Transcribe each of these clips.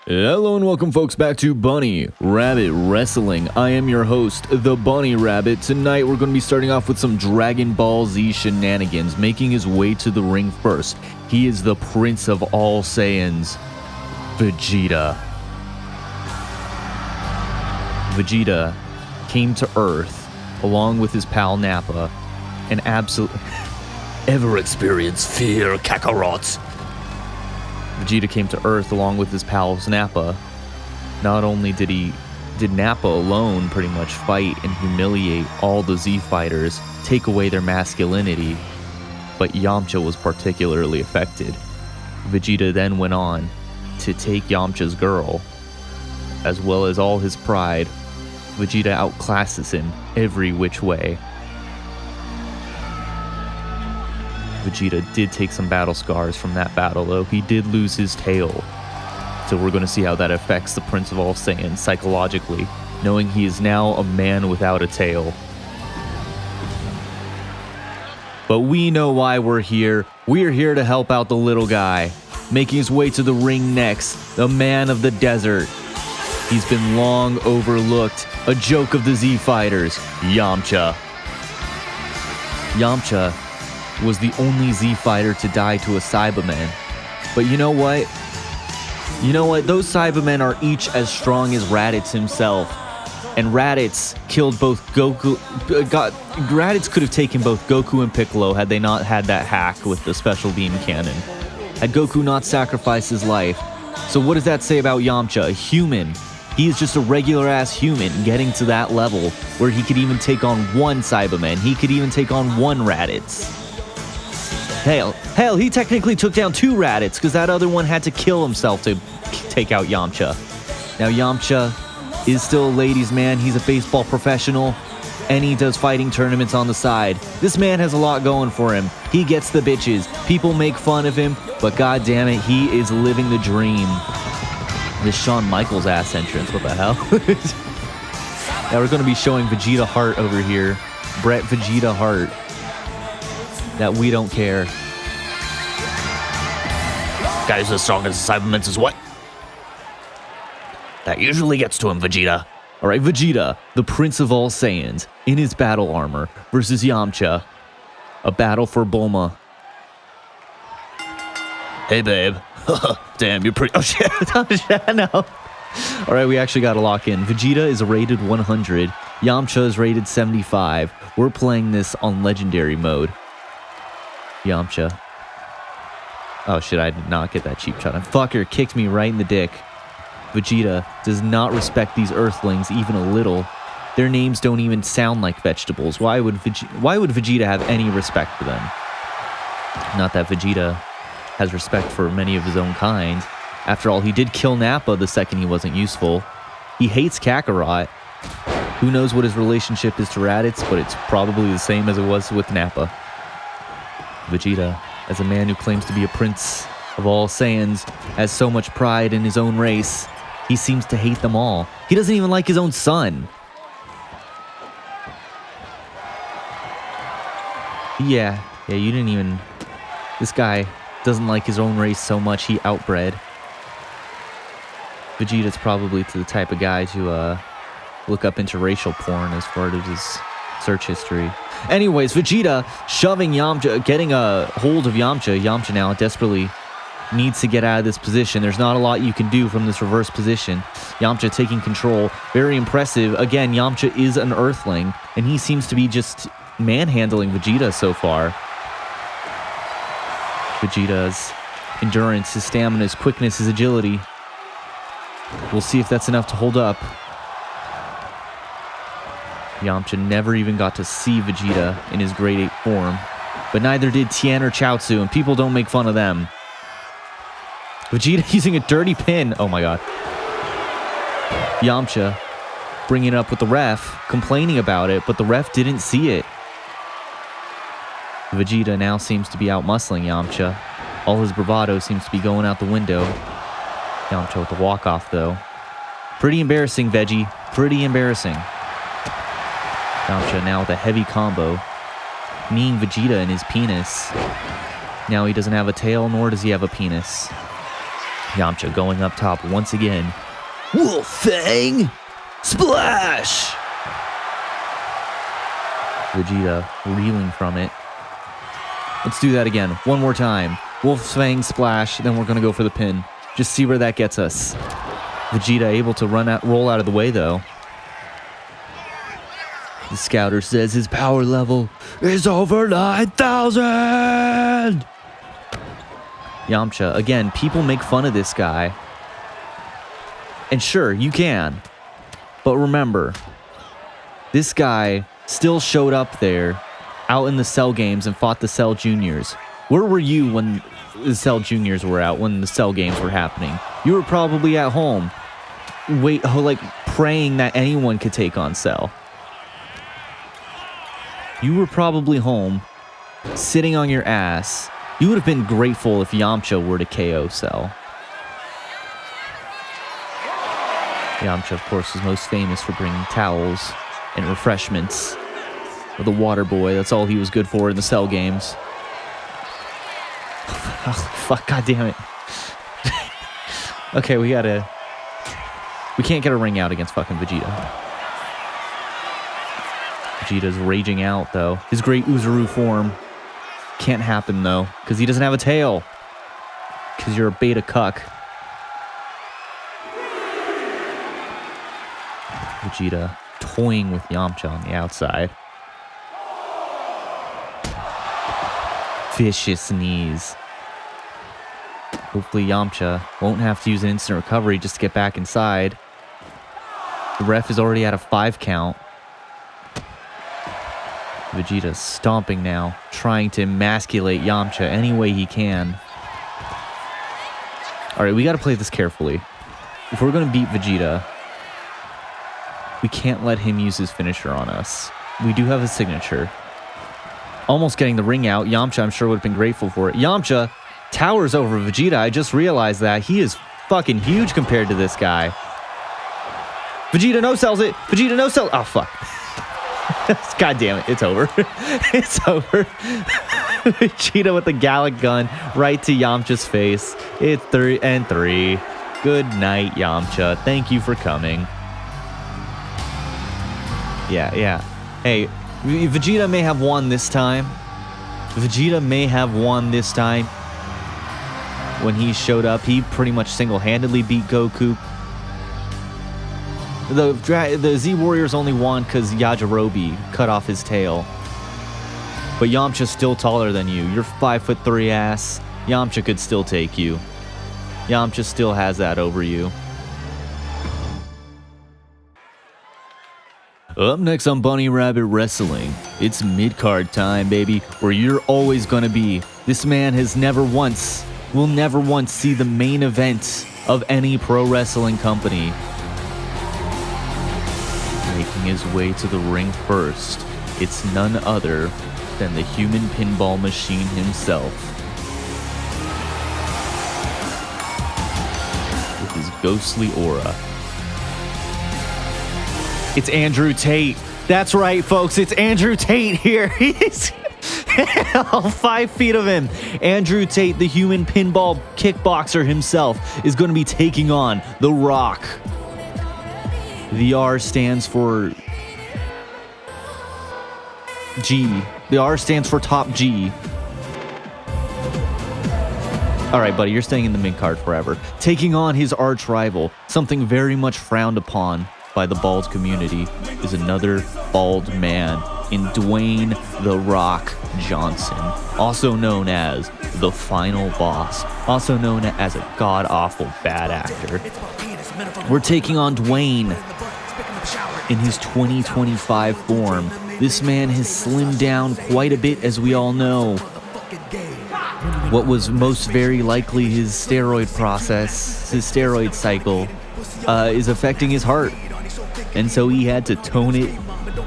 Hello and welcome folks back to Bunny Rabbit Wrestling. I am your host, the Bunny Rabbit. Tonight we're going to be starting off with some Dragon Ball Z shenanigans. Making his way to the ring first, he is the Prince of All Saiyans, Vegeta. Vegeta came to Earth along with his pal Nappa and absolutely ever experienced fear, Kakarot. Vegeta came to Earth along with his pals Nappa. Not only did Nappa alone pretty much fight and humiliate all the Z fighters, take away their masculinity, but Yamcha was particularly affected. Vegeta then went on to take Yamcha's girl, as well as all his pride. Vegeta outclasses him every which way. Vegeta did take some battle scars from that battle, though. He did lose his tail. So we're going to see how that affects the Prince of All Saiyans psychologically, knowing he is now a man without a tail. But we know why we're here. We're here to help out the little guy. Making his way to the ring next, the man of the desert. He's been long overlooked, a joke of the Z fighters, Yamcha. Yamcha was the only Z fighter to die to a Cyberman. But you know what? Those Cybermen are each as strong as Raditz himself. And Raditz killed both Goku. Raditz could have taken both Goku and Piccolo had they not had that hack with the special beam cannon. Had Goku not sacrificed his life. So what does that say about Yamcha? A human. He is just a regular ass human getting to that level where he could even take on one Cyberman. He could even take on one Raditz. Hell, he technically took down two Raditz because that other one had to kill himself to take out Yamcha. Now, Yamcha is still a ladies' man. He's a baseball professional, and he does fighting tournaments on the side. This man has a lot going for him. He gets the bitches. People make fun of him, but god damn it, he is living the dream. This Shawn Michaels ass entrance, what the hell? Now we're going to be showing Vegeta Hart over here. Bret Vegeta Hart. That we don't care. Guys as strong as the Cybermen is what? That usually gets to him, Vegeta. Alright, Vegeta, the Prince of All Saiyans, in his battle armor, versus Yamcha. A battle for Bulma. Hey, babe. Damn, you're pretty... Oh, shit. Oh, shit, no. Alright, we actually got to lock in. Vegeta is rated 100. Yamcha is rated 75. We're playing this on Legendary mode. Yamcha. Oh shit, I did not get that cheap shot. Fucker kicked me right in the dick. Vegeta does not respect these Earthlings even a little. Their names don't even sound like vegetables. Why would Vegeta have any respect for them? Not that Vegeta has respect for many of his own kind. After all, he did kill Nappa the second he wasn't useful. He hates Kakarot. Who knows what his relationship is to Raditz, but it's probably the same as it was with Nappa. Vegeta, as a man who claims to be a Prince of All Saiyans, has so much pride in his own race, he seems to hate them all. He doesn't even like his own son. Yeah, you didn't even... This guy doesn't like his own race so much, he outbred. Vegeta's probably the type of guy to look up interracial porn as part of his search history. Anyways, Vegeta shoving Yamcha, getting a hold of Yamcha. Yamcha now desperately needs to get out of this position. There's not a lot you can do from this reverse position. Yamcha taking control. Very impressive. Again, Yamcha is an Earthling, and he seems to be just manhandling Vegeta so far. Vegeta's endurance, his stamina, his quickness, his agility. We'll see if that's enough to hold up. Yamcha never even got to see Vegeta in his grade 8 form, but neither did Tien or Chaozu, and people don't make fun of them. Vegeta using a dirty pin. Oh my god. Yamcha bringing it up with the ref, complaining about it, but the ref didn't see it. Vegeta now seems to be out-muscling Yamcha. All his bravado seems to be going out the window. Yamcha with the walk-off, though. Pretty embarrassing, Veggie. Pretty embarrassing. Yamcha now with a heavy combo, kneeing Vegeta in his penis. Now he doesn't have a tail, nor does he have a penis. Yamcha going up top once again. Wolf Fang! Splash! Vegeta reeling from it. Let's do that again. One more time. Wolf Fang Splash, then we're going to go for the pin. Just see where that gets us. Vegeta able to roll out of the way, though. The scouter says his power level is over 9,000! Yamcha, again, people make fun of this guy. And sure, you can. But remember, this guy still showed up there out in the Cell games and fought the Cell Juniors. Where were you when the Cell Juniors were out, when the Cell games were happening? You were probably at home, praying that anyone could take on Cell. You were probably home, sitting on your ass. You would have been grateful if Yamcha were to KO Cell. Yamcha, of course, is most famous for bringing towels and refreshments. The water boy, that's all he was good for in the Cell games. Oh, fuck, god damn it. Okay, we can't get a ring out against fucking Vegeta. Vegeta's raging out, though. His great Oozaru form. Can't happen, though, because he doesn't have a tail. Because you're a beta cuck. Vegeta toying with Yamcha on the outside. Vicious knees. Hopefully Yamcha won't have to use an instant recovery just to get back inside. The ref is already at a 5 count. Vegeta stomping now, trying to emasculate Yamcha any way he can. Alright, we gotta play this carefully. If we're gonna beat Vegeta, we can't let him use his finisher on us. We do have a signature. Almost getting the ring out. Yamcha, I'm sure, would have been grateful for it. Yamcha towers over Vegeta. I just realized that. He is fucking huge compared to this guy. Vegeta no-sells it. Vegeta no-sells. Oh, fuck. God damn it. It's over. It's over. Vegeta with the Gallic gun right to Yamcha's face. It's 3-3. Good night, Yamcha. Thank you for coming. Yeah. Hey, Vegeta may have won this time. Vegeta may have won this time. When he showed up, he pretty much single-handedly beat Goku. The Z Warriors only won because Yajirobe cut off his tail. But Yamcha's still taller than you. You're 5'3" ass. Yamcha could still take you. Yamcha still has that over you. Up next on Bunny Rabbit Wrestling, it's mid-card time, baby, where you're always gonna be. This man will never once see the main event of any pro wrestling company. Making his way to the ring first, it's none other than the human pinball machine himself. With his ghostly aura. It's Andrew Tate. That's right, folks. It's Andrew Tate here. He's all 5 feet of him. Andrew Tate, the human pinball kickboxer himself, is going to be taking on The Rock. The R stands for G. The R stands for Top G. All right, buddy, you're staying in the mid-card forever. Taking on his arch rival, something very much frowned upon by the bald community, is another bald man in Dwayne The Rock Johnson, also known as the Final Boss, also known as a god-awful bad actor. We're taking on Dwayne in his 2025 form. This man has slimmed down quite a bit, as we all know. What was most very likely his steroid process, his steroid cycle, is affecting his heart. And so he had to tone it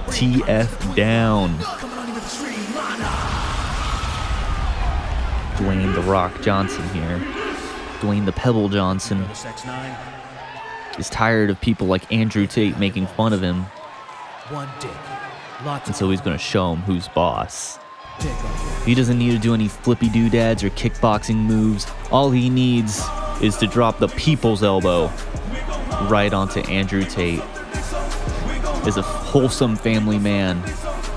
TF down. Dwayne The Rock Johnson here. Dwayne the Pebble Johnson is tired of people like Andrew Tate making fun of him. And so he's going to show him who's boss. He doesn't need to do any flippy doodads or kickboxing moves. All he needs is to drop the people's elbow right onto Andrew Tate. As a wholesome family man,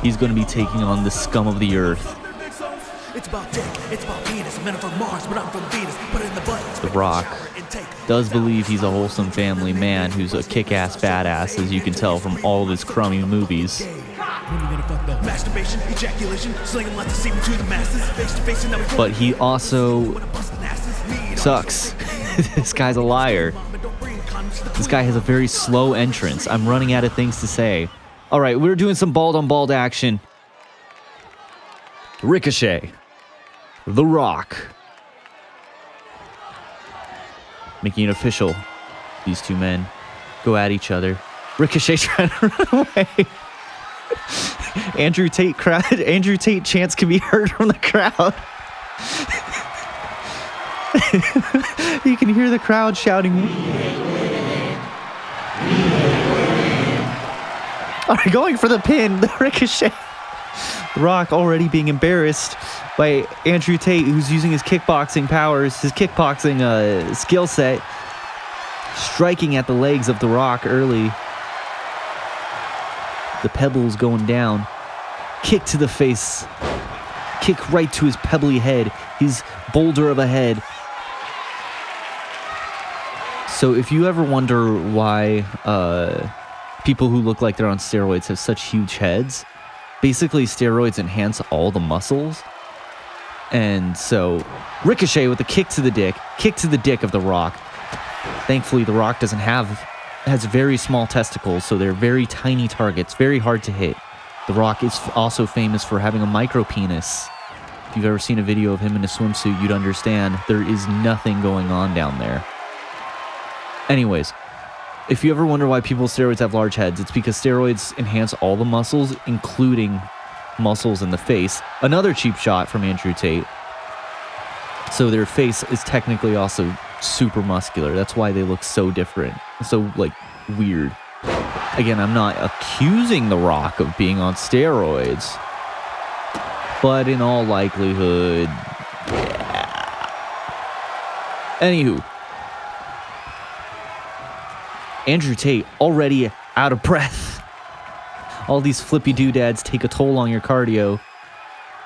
he's going to be taking on the scum of the earth. The Rock does believe he's a wholesome family man who's a kick-ass badass, as you can tell from all of his crummy movies. But he also sucks. This guy's a liar. This guy has a very slow entrance. I'm running out of things to say. All right, we're doing some bald-on-bald action. Ricochet. The Rock. Making it official. These two men go at each other. Ricochet trying to run away. Andrew Tate chants can be heard from the crowd. You can hear the crowd shouting. All right, going for the pin. The Ricochet. The Rock already being embarrassed by Andrew Tate, who's using his kickboxing powers, his kickboxing skill set, striking at the legs of The Rock early. The pebbles going down. Kick to the face. Kick right to his pebbly head. His boulder of a head. So if you ever wonder why people who look like they're on steroids have such huge heads, basically steroids enhance all the muscles. And so Ricochet with a kick to the dick of The Rock. Thankfully, The Rock has very small testicles, so they're very tiny targets, very hard to hit. The Rock is also famous for having a micro penis. If you've ever seen a video of him in a swimsuit, you'd understand there is nothing going on down there. Anyways, if you ever wonder why people with steroids have large heads, it's because steroids enhance all the muscles, including muscles in the face. Another cheap shot from Andrew Tate. So their face is technically also super muscular. That's why they look so different. So, like, weird. Again, I'm not accusing The Rock of being on steroids. But in all likelihood, yeah. Anywho. Andrew Tate already out of breath. All these flippy doodads take a toll on your cardio.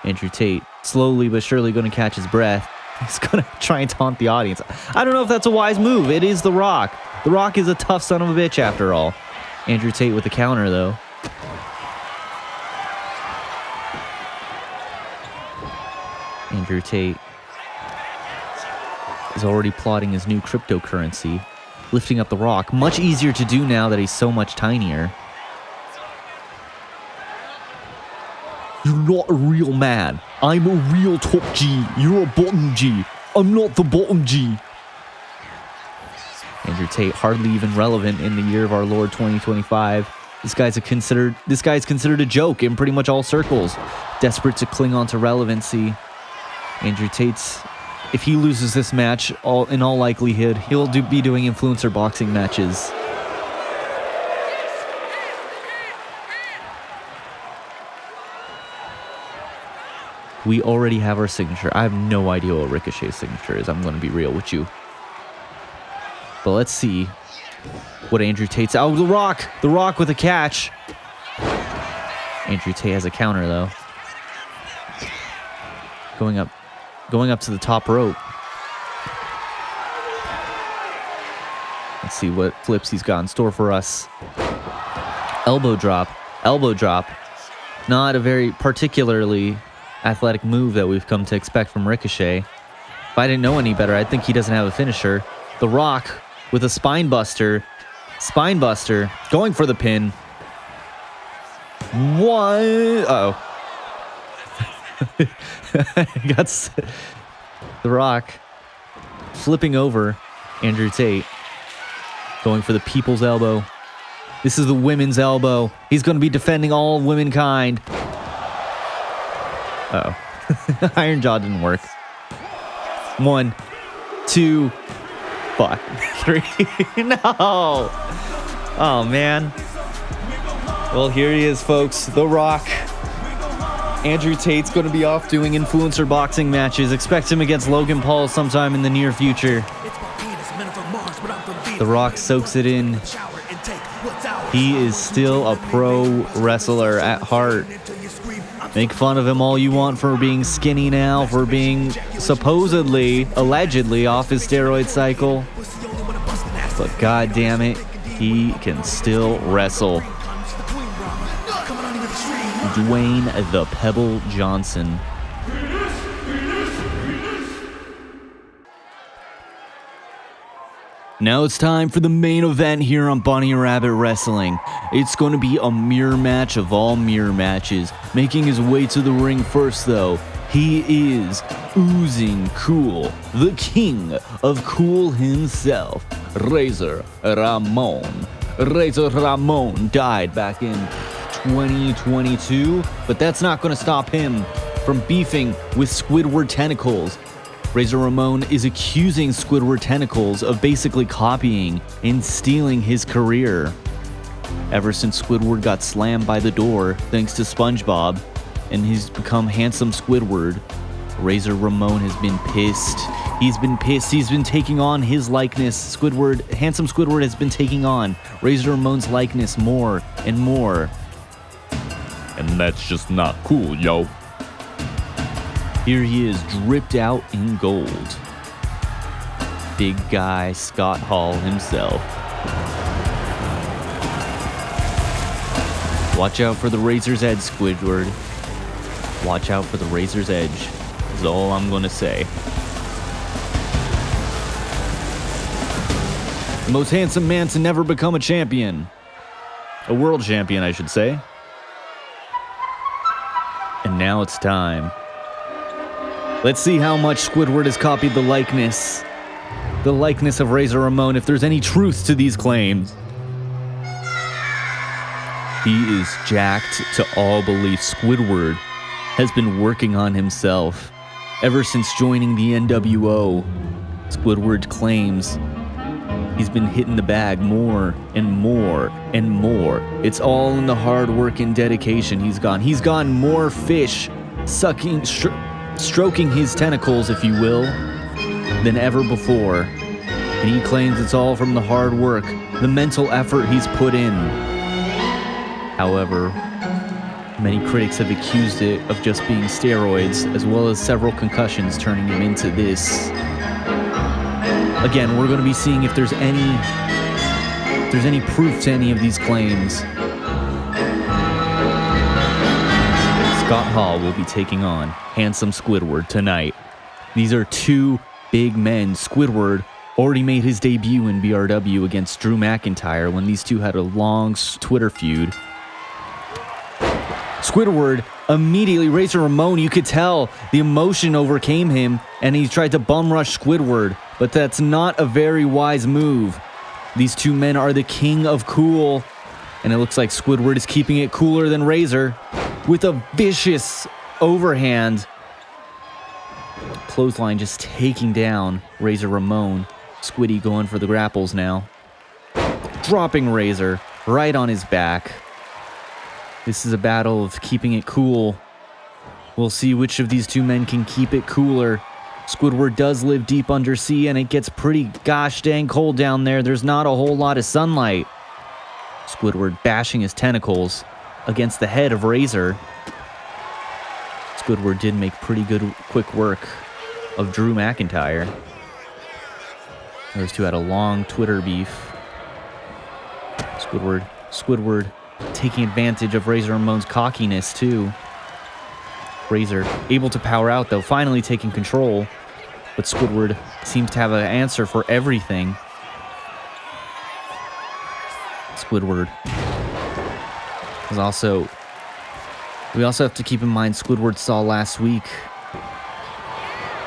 Andrew Tate slowly but surely going to catch his breath. He's going to try and taunt the audience. I don't know if that's a wise move. It is The Rock. The Rock is a tough son of a bitch after all. Andrew Tate with the counter, though. Andrew Tate is already plotting his new cryptocurrency, lifting up The Rock. Much easier to do now that he's so much tinier. You're not a real man. I'm a real top G. You're a bottom G. I'm not the bottom G. Andrew Tate hardly even relevant in the year of our Lord 2025. This guy's considered a joke in pretty much all circles. Desperate to cling on to relevancy. Andrew Tate's, if he loses this match, in all likelihood, he'll be doing influencer boxing matches. We already have our signature. I have no idea what Ricochet's signature is. I'm going to be real with you. But let's see what Andrew Tate's... Oh, The Rock! The Rock with a catch. Andrew Tate has a counter, though. Going up to the top rope. Let's see what flips he's got in store for us. Elbow drop. Elbow drop. Not a very particularly athletic move that we've come to expect from Ricochet. If I didn't know any better, I'd think he doesn't have a finisher. The Rock with a spine buster. Spine buster. Going for the pin. One. Uh-oh. Got The Rock flipping over Andrew Tate. Going for the people's elbow. This is the women's elbow. He's going to be defending all womankind. Uh-oh. Iron Jaw didn't work. 1, 2, 5, 3. No. Oh, man. Well, here he is, folks. The Rock. Andrew Tate's going to be off doing influencer boxing matches. Expect him against Logan Paul sometime in the near future. The Rock soaks it in. He is still a pro wrestler at heart. Make fun of him all you want for being skinny now, for being supposedly, allegedly off his steroid cycle. But god damn it, he can still wrestle. Dwayne the Pebble Johnson. Now it's time for the main event here on Bunny Rabbit Wrestling. It's going to be a mirror match of all mirror matches. Making his way to the ring first, though, he is oozing cool, the king of cool himself, Razor Ramon. Razor Ramon died back in 2022, but that's not going to stop him from beefing with Squidward Tentacles. Razor Ramon is accusing Squidward Tentacles of basically copying and stealing his career. Ever since Squidward got slammed by the door thanks to SpongeBob and he's become handsome Squidward, Razor Ramon has been pissed. He's been pissed. He's been taking on his likeness. Handsome Squidward has been taking on Razor Ramon's likeness more and more. And that's just not cool, yo. Here he is, dripped out in gold. Big guy Scott Hall himself. Watch out for the Razor's Edge, Squidward. Watch out for the Razor's Edge, is all I'm gonna say. The most handsome man to never become a champion. A world champion, I should say. And now it's time. Let's see how much Squidward has copied the likeness of Razor Ramon, if there's any truth to these claims. He is jacked to all belief. Squidward has been working on himself ever since joining the NWO. Squidward claims he's been hitting the bag more and more and more. It's all in the hard work and dedication he's gone more fish stroking his tentacles, if you will, than ever before. And he claims it's all from the hard work, the mental effort he's put in. However, many critics have accused it of just being steroids, as well as several concussions turning him into this. Again, we're going to be seeing if there's any proof to any of these claims. Scott Hall will be taking on handsome Squidward tonight. These are two big men. Squidward already made his debut in BRW against Drew McIntyre when these two had a long Twitter feud. Squidward immediately, Razor Ramon, you could tell the emotion overcame him and he tried to bum rush Squidward, but that's not a very wise move. These two men are the king of cool, and it looks like Squidward is keeping it cooler than Razor with a vicious overhand clothesline, just taking down Razor Ramon. Squiddy going for the grapples now, dropping Razor right on his back. This is a battle of keeping it cool. We'll see which of these two men can keep it cooler. Squidward does live deep undersea, and it gets pretty gosh dang cold down there. There's not a whole lot of sunlight. Squidward bashing his tentacles against the head of Razor. Squidward did make pretty good quick work of Drew McIntyre. Those two had a long Twitter beef. Squidward taking advantage of Razor Ramon's cockiness too. Razor able to power out though, finally taking control. But Squidward seems to have an answer for everything. Squidward is also... We also have to keep in mind Squidward saw last week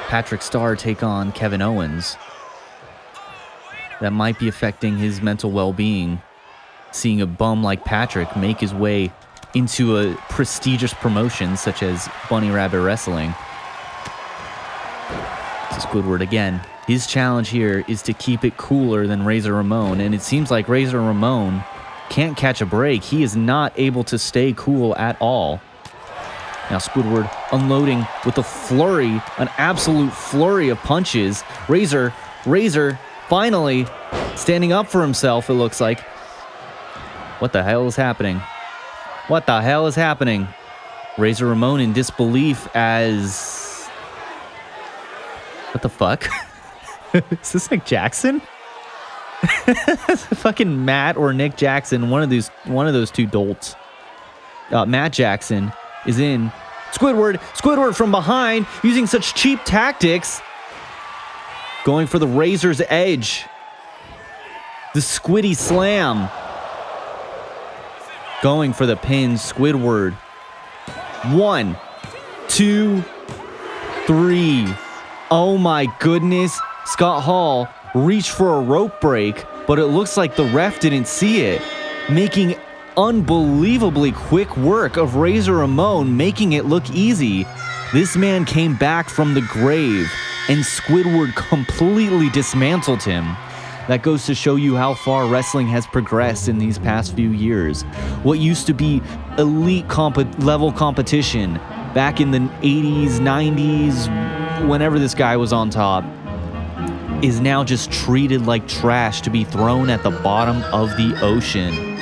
Patrick Starr take on Kevin Owens. That might be affecting his mental well-being. Seeing a bum like Patrick make his way into a prestigious promotion such as Bunny Rabbit Wrestling. So Squidward again. His challenge here is to keep it cooler than Razor Ramon, and it seems like Razor Ramon can't catch a break. He is not able to stay cool at all. Now Squidward unloading with a flurry, an absolute flurry of punches. Razor finally Standing up for himself, it looks like. What the hell is happening? What the hell is happening? Razor Ramon in disbelief as... What the fuck? Is this Nick Jackson? Fucking Matt or Nick Jackson, one of those two dolts. Matt Jackson is in. Squidward from behind, using such cheap tactics. Going for the Razor's Edge. The Squiddy Slam. Going for the pin, Squidward. 1, 2, 3. Oh my goodness. Scott Hall reached for a rope break, but it looks like the ref didn't see it. Making unbelievably quick work of Razor Ramon, making it look easy. This man came back from the grave, and Squidward completely dismantled him. That goes to show you how far wrestling has progressed in these past few years. What used to be elite level competition back in the 80s, 90s, whenever this guy was on top, is now just treated like trash to be thrown at the bottom of the ocean.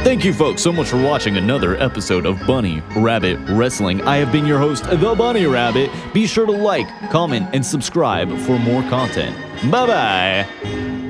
Thank you folks so much for watching another episode of Bunny Rabbit Wrestling. I have been your host, the Bunny Rabbit. Be sure to like, comment, and subscribe for more content. Bye-bye.